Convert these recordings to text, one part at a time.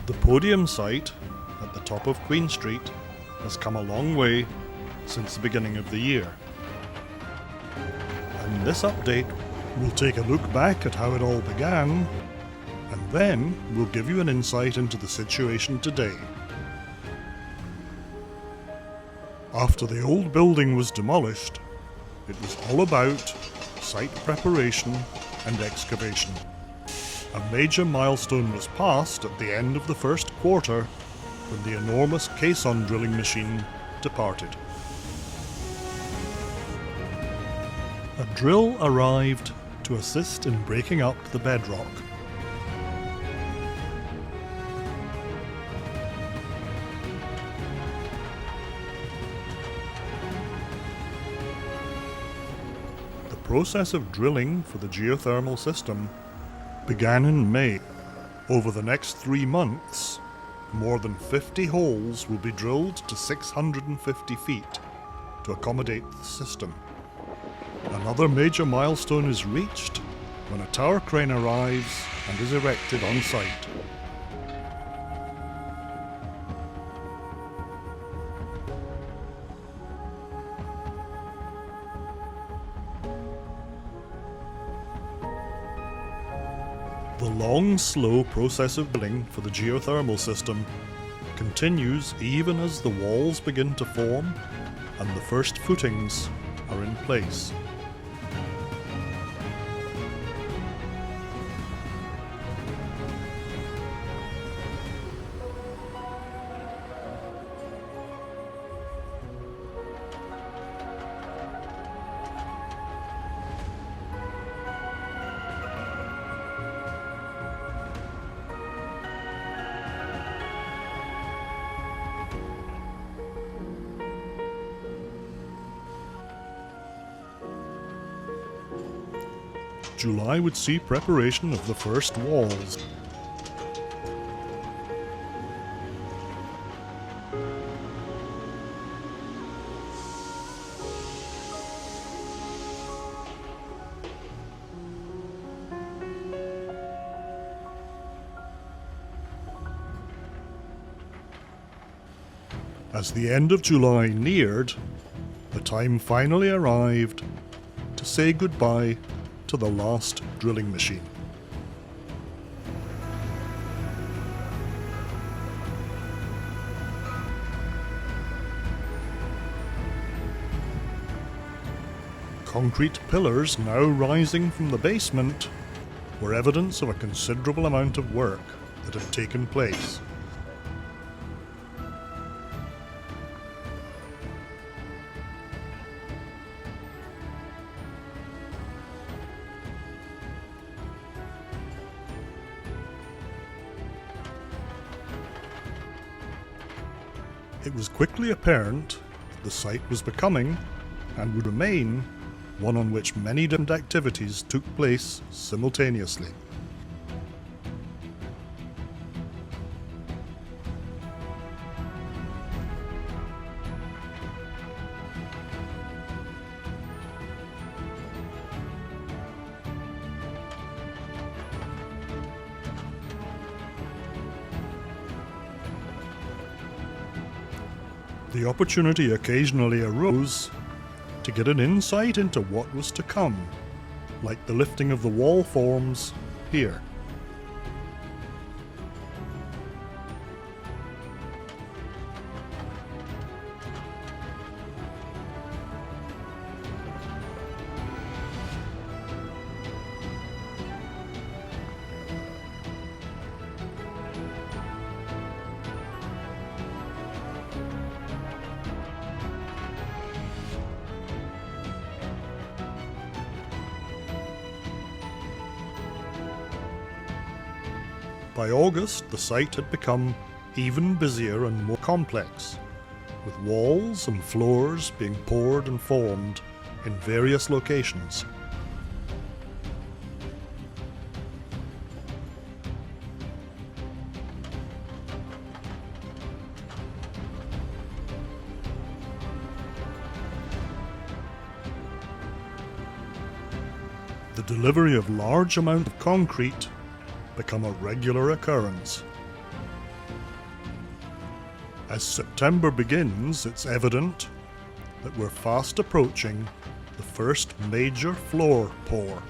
The Podium site at the top of Queen Street has come a long way since the beginning of the year. And this update will take a look back at how it all began, and then we'll give you an insight into the situation today. After the old building was demolished, it was all about site preparation and excavation. A major milestone was passed at the end of the first quarter when the enormous caisson drilling machine departed. A drill arrived to assist in breaking up the bedrock. The process of drilling for the geothermal system began in May. Over the next 3 months, more than 50 holes will be drilled to 650 feet to accommodate the system. Another major milestone is reached when a tower crane arrives and is erected on site. The long, slow process of drilling for the geothermal system continues even as the walls begin to form and the first footings are in place. July would see preparation of the first walls. As the end of July neared, the time finally arrived to say goodbye to the last drilling machine. Concrete pillars now rising from the basement were evidence of a considerable amount of work that had taken place. It was quickly apparent that the site was becoming, and would remain, one on which many different activities took place simultaneously. The opportunity occasionally arose to get an insight into what was to come, like the lifting of the wall forms here. By August, the site had become even busier and more complex, with walls and floors being poured and formed in various locations. The delivery of large amounts of concrete become a regular occurrence. As September begins, it's evident that we're fast approaching the first major floor pour.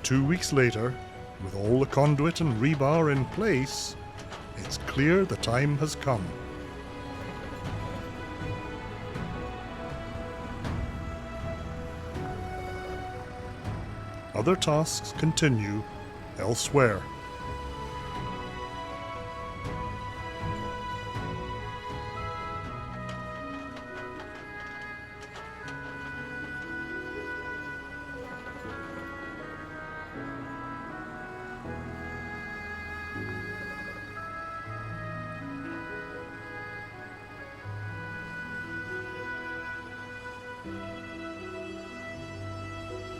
Two weeks later, with all the conduit and rebar in place, it's clear the time has come. Other tasks continue elsewhere.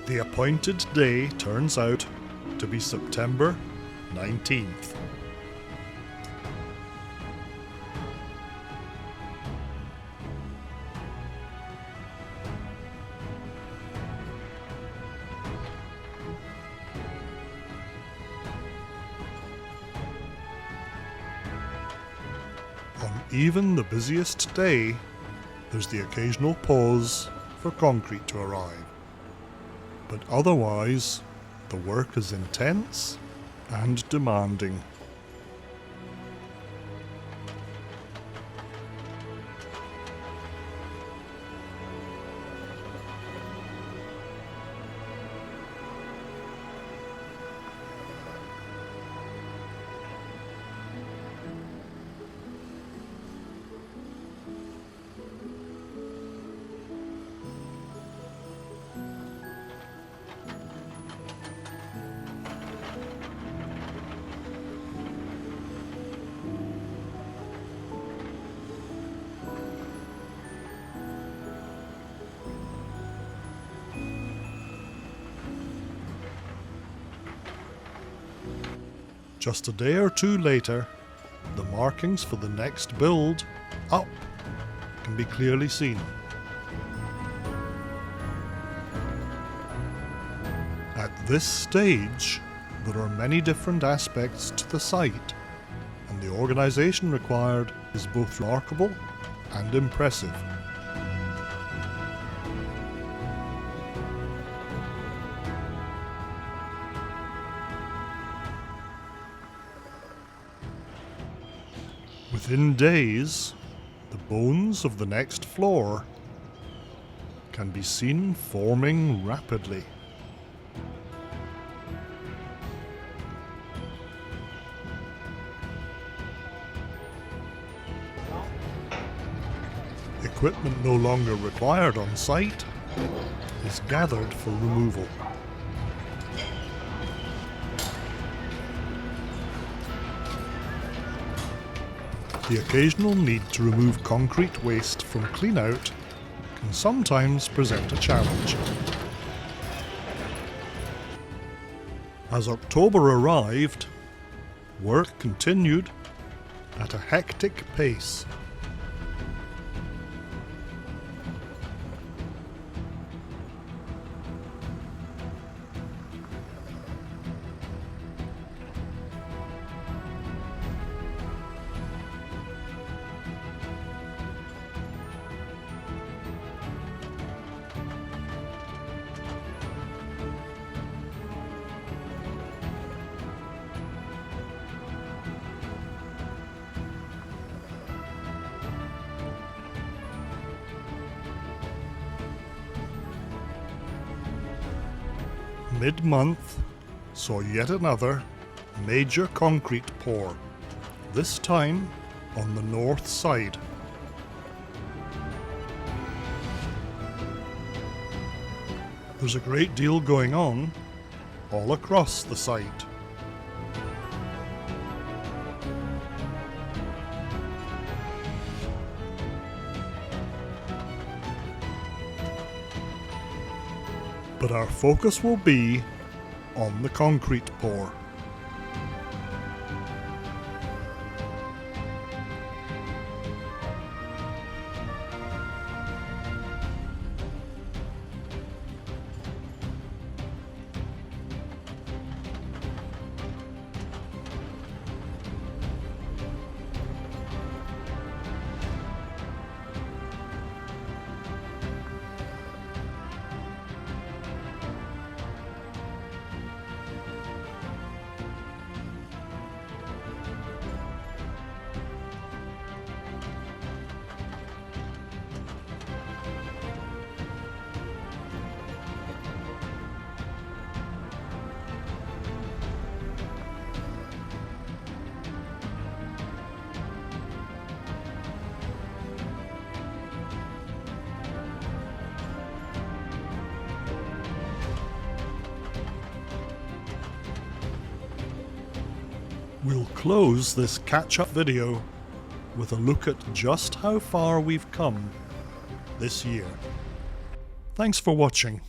The appointed day turns out to be September 19th. On even the busiest day, there's the occasional pause for concrete to arrive. But otherwise, the work is intense and demanding. Just a day or two later, the markings for the next build, up, can be clearly seen. At this stage, there are many different aspects to the site, and the organisation required is both remarkable and impressive. Within days, the bones of the next floor can be seen forming rapidly. Equipment no longer required on site is gathered for removal. The occasional need to remove concrete waste from clean-out can sometimes present a challenge. As October arrived, work continued at a hectic pace. Mid-month saw yet another major concrete pour, this time on the north side. There's a great deal going on all across the site. but our focus will be on the concrete pour. We'll close this catch-up video with a look at just how far we've come this year. Thanks for watching.